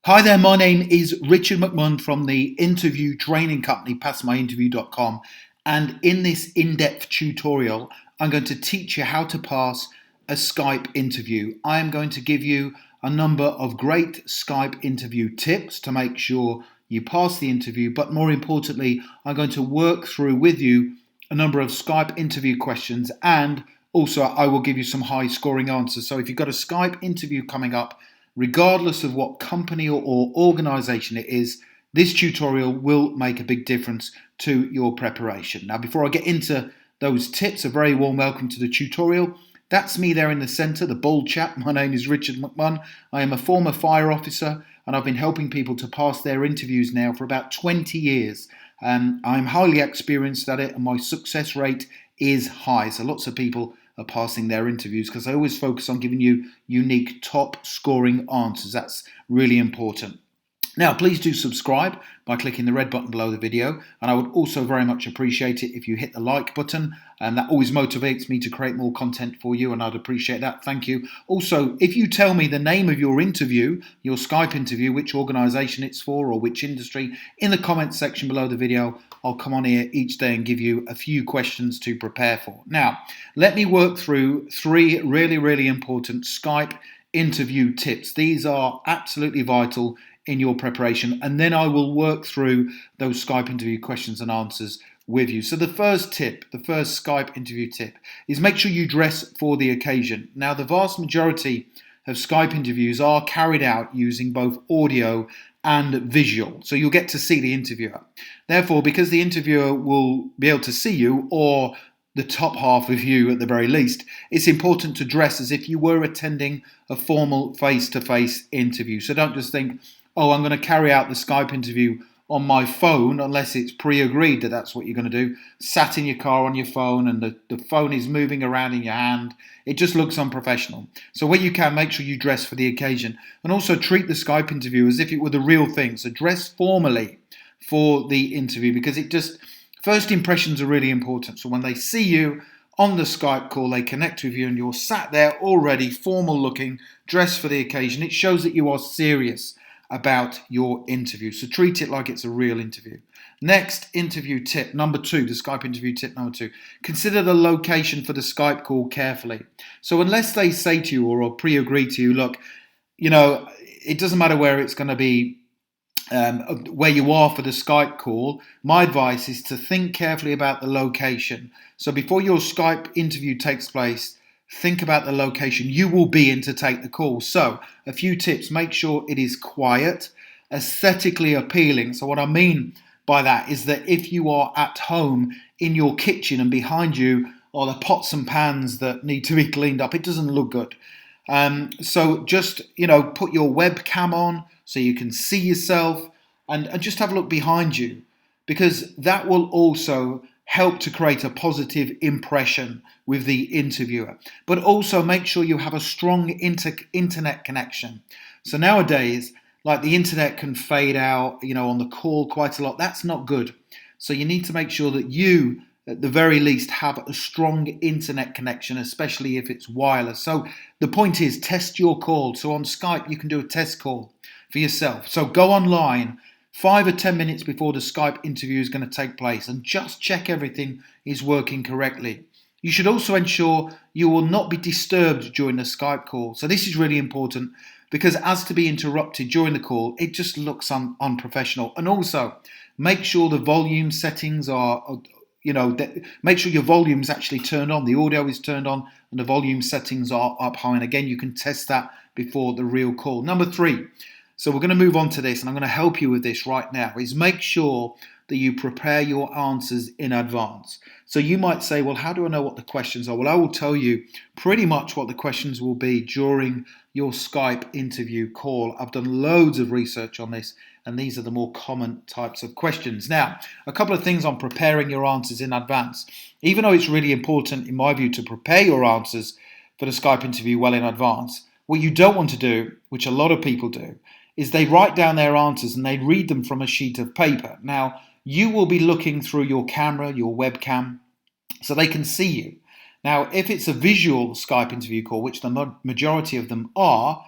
Hi there, my name is Richard McMunn from the interview training company passmyinterview.com, and in this in-depth tutorial I'm going to teach you how to pass a Skype interview. I am going to give you a number of great Skype interview tips to make sure you pass the interview, but more importantly I'm going to work through with you a number of Skype interview questions, and also I will give you some high scoring answers. So if you've got a Skype interview coming up, regardless of what company or organization it is, this tutorial will make a big difference to your preparation. Now, before I get into those tips, a very warm welcome to the tutorial. That's me there in the center, the bald chap. My name is Richard McMunn. I am a former fire officer and I've been helping people to pass their interviews now for about 20 years. I'm highly experienced at it and my success rate is high. So lots of people are passing their interviews because I always focus on giving you unique top scoring answers. That's really important. Now, please do subscribe by clicking the red button below the video, and I would also very much appreciate it if you hit the like button, and that always motivates me to create more content for you, and I'd appreciate that. Thank you. Also, if you tell me the name of your interview, your Skype interview, which organization it's for or which industry, in the comments section below the video, I'll come on here each day and give you a few questions to prepare for. Now, let me work through three really important Skype interview tips. These are absolutely vital in your preparation, and then I will work through those Skype interview questions and answers with you. So the first tip, the first Skype interview tip, is make sure you dress for the occasion. Now, the vast majority of Skype interviews are carried out using both audio and visual, so you'll get to see the interviewer. Therefore, because the interviewer will be able to see you, or the top half of you at the very least, it's important to dress as if you were attending a formal face-to-face interview. So don't just think, oh, I'm going to carry out the Skype interview on my phone, unless it's pre-agreed that that's what you're going to do, sat in your car on your phone and the phone is moving around in your hand. It just looks unprofessional. So where you can, make sure you dress for the occasion, and also treat the Skype interview as if it were the real thing. So dress formally for the interview, because first impressions are really important. So when they see you on the Skype call, they connect with you and you're sat there already formal looking, dressed for the occasion, it shows that you are serious about your interview. So treat it like it's a real interview. Next interview tip, number two, the Skype interview tip number two. Consider the location for the Skype call carefully. So unless they say to you or pre-agree to you, look, it doesn't matter where it's going to be, where you are for the Skype call, my advice is to think carefully about the location. So before your Skype interview takes place, think about the location you will be in to take the call. So a few tips: make sure it is quiet, aesthetically appealing. So what I mean by that is that if you are at home in your kitchen and behind you are the pots and pans that need to be cleaned up, it doesn't look good. So just, put your webcam on so you can see yourself, and just have a look behind you, because that will also help to create a positive impression with the interviewer. But also make sure you have a strong internet connection. So nowadays, like, the internet can fade out, on the call quite a lot. That's not good. So you need to make sure that you, at the very least, have a strong internet connection, especially if it's wireless. So the point is, test your call. So on Skype, you can do a test call for yourself. So go online 5 or 10 minutes before the Skype interview is going to take place and just check everything is working correctly. You should also ensure you will not be disturbed during the Skype call. So this is really important, because as to be interrupted during the call, it just looks unprofessional. And also, make sure the volume settings are, make sure your volume is actually turned on, the audio is turned on, and the volume settings are up high. And again, you can test that before the real call. Number three, so we're going to move on to this, and I'm going to help you with this right now, is make sure that you prepare your answers in advance. So you might say, well, how do I know what the questions are? Well, I will tell you pretty much what the questions will be during your Skype interview call. I've done loads of research on this, and these are the more common types of questions. Now, a couple of things on preparing your answers in advance. Even though it's really important, in my view, to prepare your answers for the Skype interview well in advance, what you don't want to do, which a lot of people do, is they write down their answers and they read them from a sheet of paper. Now, you will be looking through your camera, your webcam, so they can see you. Now, if it's a visual Skype interview call, which the majority of them are,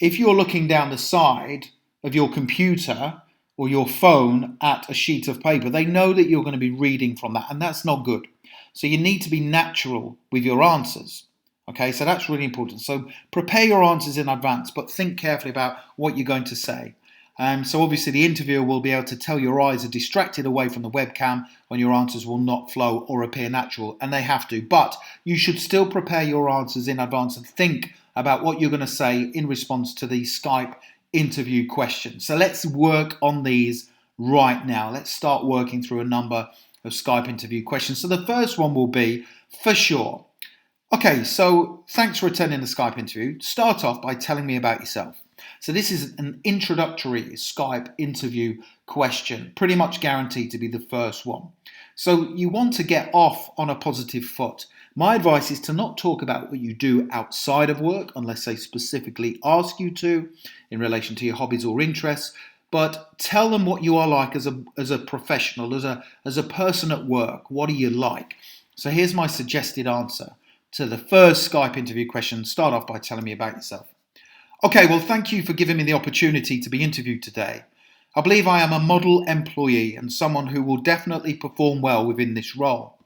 if you're looking down the side, of your computer or your phone at a sheet of paper. They know that you're going to be reading from that, and that's not good. So you need to be natural with your answers. Okay, so that's really important. So prepare your answers in advance, but think carefully about what you're going to say. So obviously the interviewer will be able to tell your eyes are distracted away from the webcam when your answers will not flow or appear natural, and they have to. But you should still prepare your answers in advance and think about what you're going to say in response to the Skype interview questions. So let's work on these right now. Let's start working through a number of Skype interview questions. So the first one will be, for sure. Okay, so thanks for attending the Skype interview. Start off by telling me about yourself. So this is an introductory Skype interview question, pretty much guaranteed to be the first one. So you want to get off on a positive foot. My advice is to not talk about what you do outside of work, unless they specifically ask you to, in relation to your hobbies or interests, but tell them what you are like as a professional, as a person at work. What are you like? So here's my suggested answer to the first Skype interview question. Start off by telling me about yourself. Okay, well, thank you for giving me the opportunity to be interviewed today. I believe I am a model employee and someone who will definitely perform well within this role.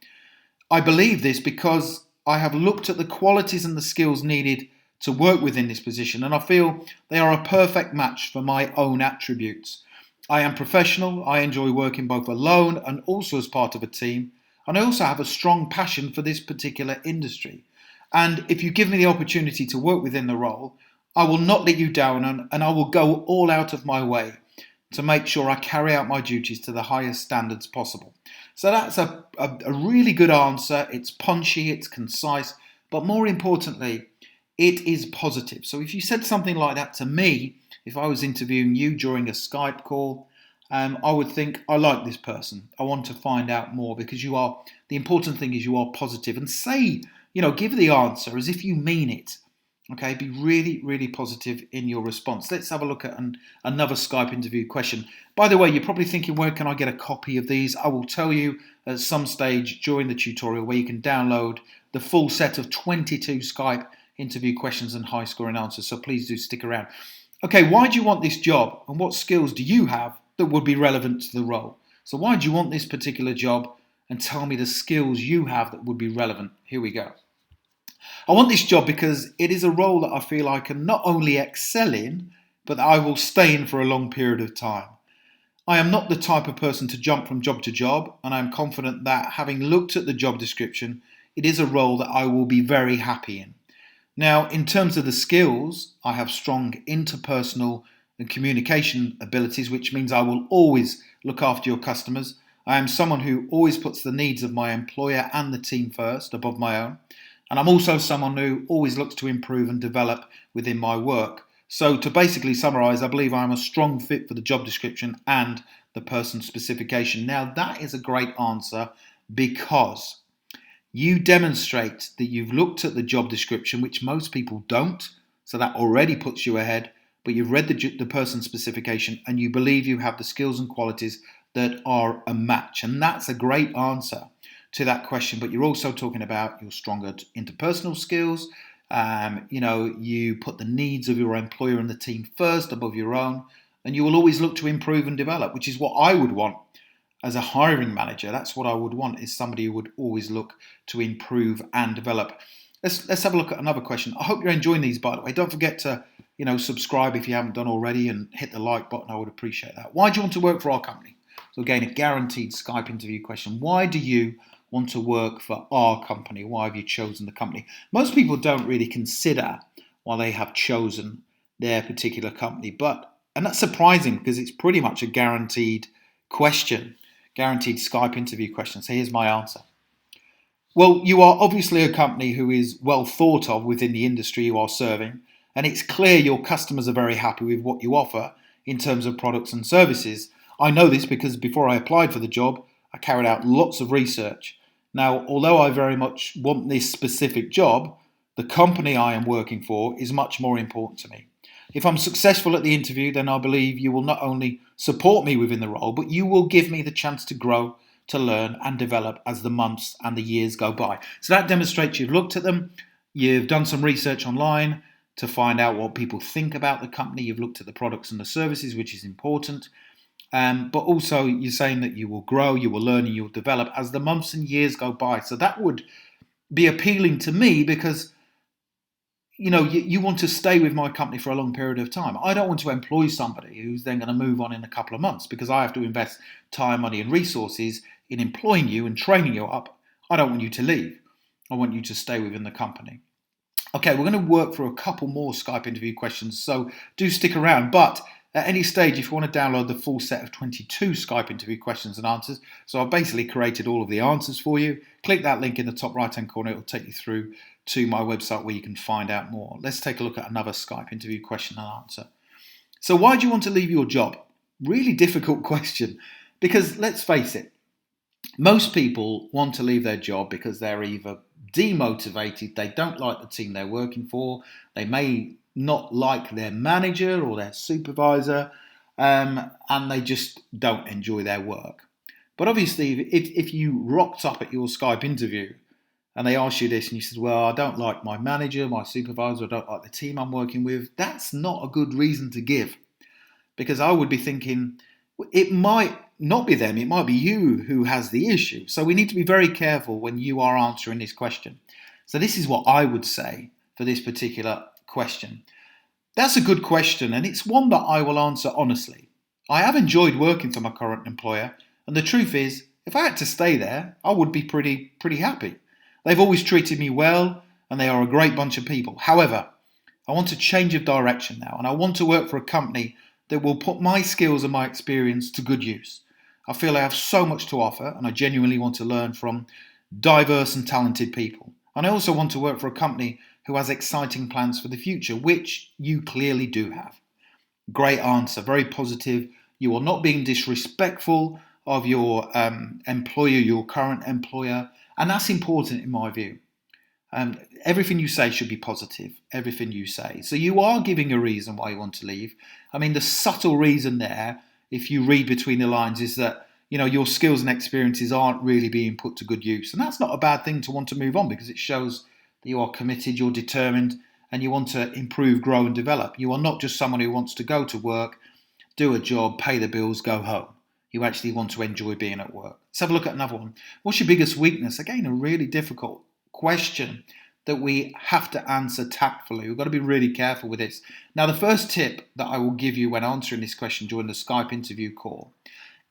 I believe this because I have looked at the qualities and the skills needed to work within this position, and I feel they are a perfect match for my own attributes. I am professional, I enjoy working both alone and also as part of a team, and I also have a strong passion for this particular industry. And if you give me the opportunity to work within the role, I will not let you down, and I will go all out of my way to make sure I carry out my duties to the highest standards possible. So that's a really good answer. It's punchy, it's concise, but more importantly, it is positive. So if you said something like that to me, if I was interviewing you during a Skype call, I would think, I like this person. I want to find out more, because the important thing is you are positive, and say, give the answer as if you mean it. Okay, be really, really positive in your response. Let's have a look at another Skype interview question. By the way, you're probably thinking, where can I get a copy of these? I will tell you at some stage during the tutorial where you can download the full set of 22 Skype interview questions and high scoring answers. So please do stick around. Okay, why do you want this job, and what skills do you have that would be relevant to the role? So why do you want this particular job, and tell me the skills you have that would be relevant. Here we go. I want this job because it is a role that I feel I can not only excel in, but that I will stay in for a long period of time. I am not the type of person to jump from job to job, and I am confident that, having looked at the job description, it is a role that I will be very happy in. Now, in terms of the skills, I have strong interpersonal and communication abilities, which means I will always look after your customers. I am someone who always puts the needs of my employer and the team first, above my own. And I'm also someone who always looks to improve and develop within my work. So to basically summarise, I believe I'm a strong fit for the job description and the person specification. Now, that is a great answer, because you demonstrate that you've looked at the job description, which most people don't. So that already puts you ahead. But you've read the person specification, and you believe you have the skills and qualities that are a match. And that's a great answer to that question. But you're also talking about your stronger interpersonal skills. You put the needs of your employer and the team first above your own, and you will always look to improve and develop, which is what I would want as a hiring manager. That's what I would want, is somebody who would always look to improve and develop. Let's have a look at another question. I hope you're enjoying these, by the way. Don't forget to subscribe if you haven't done already, and hit the like button. I would appreciate that. Why do you want to work for our company? So again, a guaranteed Skype interview question. Why do you want to work for our company? Why have you chosen the company? Most people don't really consider why they have chosen their particular company, and that's surprising, because it's pretty much a guaranteed question, guaranteed Skype interview question. So here's my answer. Well, you are obviously a company who is well thought of within the industry you are serving, and it's clear your customers are very happy with what you offer in terms of products and services. I know this because before I applied for the job, I carried out lots of research. Now, although I very much want this specific job, the company I am working for is much more important to me. If I'm successful at the interview, then I believe you will not only support me within the role, but you will give me the chance to grow, to learn and develop as the months and the years go by. So that demonstrates you've looked at them, you've done some research online, to find out what people think about the company. You've looked at the products and the services, which is important. But also you're saying that you will grow, you will learn, and you will develop as the months and years go by. So that would be appealing to me because you want to stay with my company for a long period of time. I don't want to employ somebody who's then going to move on in a couple of months because I have to invest time, money, and resources in employing you and training you up. I don't want you to leave. I want you to stay within the company. Okay, we're going to work through a couple more Skype interview questions, so do stick around. But at any stage, if you want to download the full set of 22 Skype interview questions and answers, so I've basically created all of the answers for you. Click that link in the top right-hand corner. It will take you through to my website where you can find out more. Let's take a look at another Skype interview question and answer. So why do you want to leave your job? Really difficult question, because let's face it, most people want to leave their job because they're either demotivated, they don't like the team they're working for, they may not like their manager or their supervisor, and they just don't enjoy their work. But obviously, if you rocked up at your Skype interview and they asked you this and you said, well, I don't like my manager, my supervisor, I don't like the team I'm working with, that's not a good reason to give. Because I would be thinking, it might not be them, it might be you who has the issue. So we need to be very careful when you are answering this question. So this is what I would say for this particular question. That's a good question, and it's one that I will answer honestly. I have enjoyed working for my current employer, and the truth is, if I had to stay there, I would be pretty happy. They've always treated me well, and they are a great bunch of people. However, I want a change of direction now, and I want to work for a company that will put my skills and my experience to good use. I feel I have so much to offer, and I genuinely want to learn from diverse and talented people. And I also want to work for a company who has exciting plans for the future, which you clearly do have. Great answer, very positive. You are not being disrespectful of your employer, your current employer, and that's important in my view. Everything you say should be positive, everything you say. So you are giving a reason why you want to leave. I mean, the subtle reason there, if you read between the lines, is that your skills and experiences aren't really being put to good use. And that's not a bad thing to want to move on, because it shows that you are committed, you're determined, and you want to improve, grow, and develop. You are not just someone who wants to go to work, do a job, pay the bills, go home. You actually want to enjoy being at work. Let's have a look at another one. What's your biggest weakness? Again, a really difficult question that we have to answer tactfully. We've got to be really careful with this. Now, the first tip that I will give you when answering this question during the Skype interview call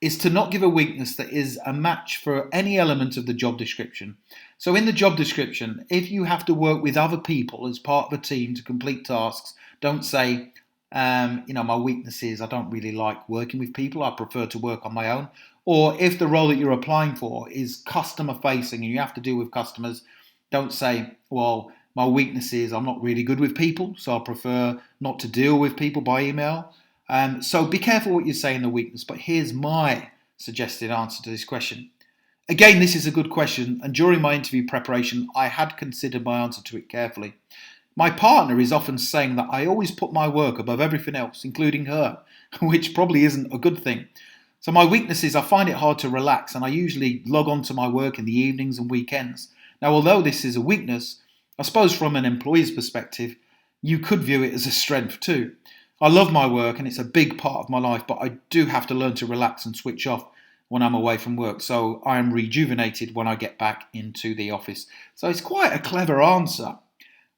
is to not give a weakness that is a match for any element of the job description. So in the job description, if you have to work with other people as part of a team to complete tasks, don't say, my weakness is I don't really like working with people. I prefer to work on my own. Or if the role that you're applying for is customer facing and you have to deal with customers, don't say, well, my weakness is I'm not really good with people, so I prefer not to deal with people by email. So be careful what you say in the weakness, but here's my suggested answer to this question. Again, this is a good question, and during my interview preparation, I had considered my answer to it carefully. My partner is often saying that I always put my work above everything else, including her, which probably isn't a good thing. So my weakness is I find it hard to relax, and I usually log on to my work in the evenings and weekends. Now, although this is a weakness, I suppose from an employee's perspective, you could view it as a strength too. I love my work and it's a big part of my life, but I do have to learn to relax and switch off when I'm away from work. So I am rejuvenated when I get back into the office. So it's quite a clever answer.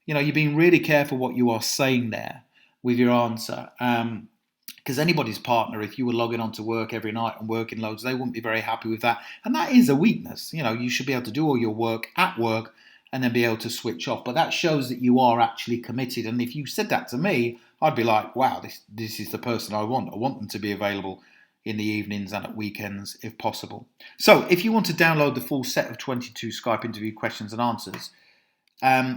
You're being really careful what you are saying there with your answer. Because anybody's partner, if you were logging on to work every night and working loads, they wouldn't be very happy with that. And that is a weakness. You should be able to do all your work at work and then be able to switch off. But that shows that you are actually committed. And if you said that to me, I'd be like, wow, this is the person I want. I want them to be available in the evenings and at weekends if possible. So if you want to download the full set of 22 Skype interview questions and answers,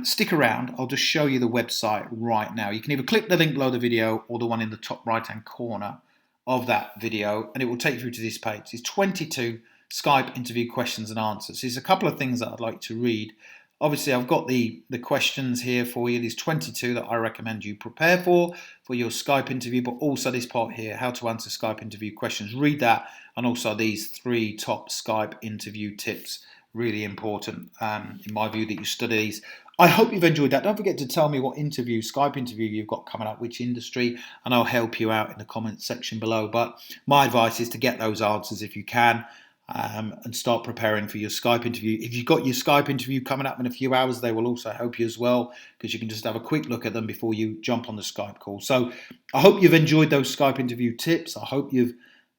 stick around. I'll just show you the website right now. You can either click the link below the video or the one in the top right hand corner of that video, and it will take you through to this page. It's 22 Skype interview questions and answers. There's a couple of things that I'd like to read. Obviously, I've got the questions here for you. There's 22 that I recommend you prepare for your Skype interview, but also this part here, how to answer Skype interview questions. Read that, and also these 3 top Skype interview tips. Really important, in my view, that you study these. I hope you've enjoyed that. Don't forget to tell me what Skype interview you've got coming up, which industry, and I'll help you out in the comments section below. But my advice is to get those answers if you can, and start preparing for your Skype interview. If you've got your Skype interview coming up in a few hours, they will also help you as well, because you can just have a quick look at them before you jump on the Skype call. So I hope you've enjoyed those Skype interview tips. I hope you've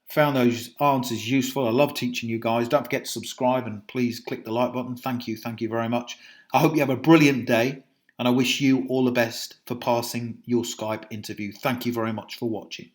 found those answers useful. I love teaching you guys. Don't forget to subscribe and please click the like button. Thank you very much. I hope you have a brilliant day, and I wish you all the best for passing your Skype interview. Thank you very much for watching.